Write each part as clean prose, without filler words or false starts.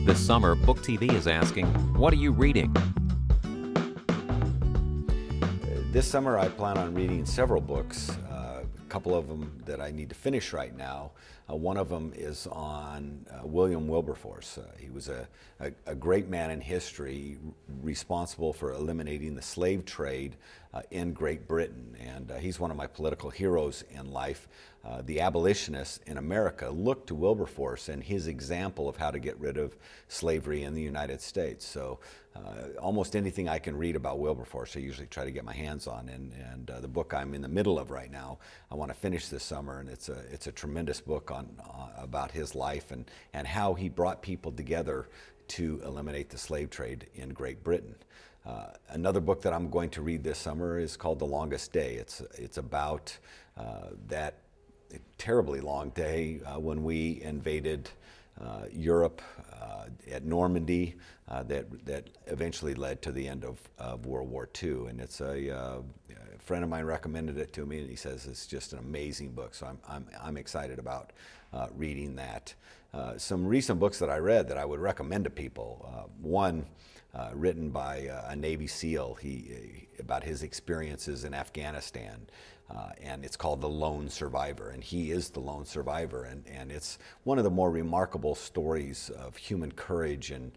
This summer, Book TV is asking, what are you reading? This summer I plan on reading several books, a couple of them that I need to finish right now. One of them is on William Wilberforce. He was a great man in history, responsible for eliminating the slave trade in Great Britain, and he's one of my political heroes in life. The abolitionists in America looked to Wilberforce and his example of how to get rid of slavery in the United States. So almost anything I can read about Wilberforce I usually try to get my hands on, and the book I'm in the middle of right now I want to finish this summer, and it's a tremendous book about his life and how he brought people together to eliminate the slave trade in Great Britain. Another book that I'm going to read this summer is called The Longest Day. It's about that terribly long day when we invaded Europe at Normandy that eventually led to the end of World War II. And it's a friend of mine recommended it to me, and he says it's just an amazing book. So I'm excited about reading that. Some recent books that I read that I would recommend to people. One written by a Navy SEAL about his experiences in Afghanistan. And it's called The Lone Survivor, and he is the lone survivor, and it's one of the more remarkable stories of human courage, and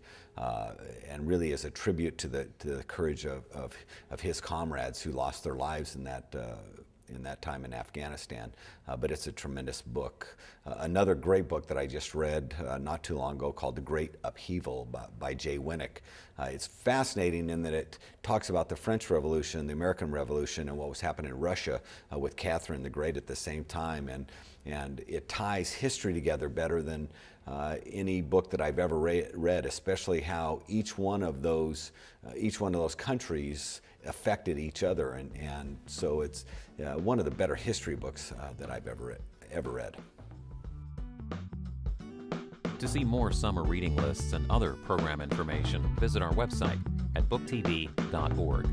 really is a tribute to the courage of his comrades who lost their lives in that time in Afghanistan. But it's a tremendous book. Another great book that I just read not too long ago called The Great Upheaval by Jay Winnick. It's fascinating in that it talks about the French Revolution, the American Revolution, and what was happening in Russia with Catherine the Great at the same time, and it ties history together better than any book that I've ever read, especially how each one of those countries affected each other, and so it's one of the better history books that I've ever read. To see more summer reading lists and other program information, visit our website at booktv.org.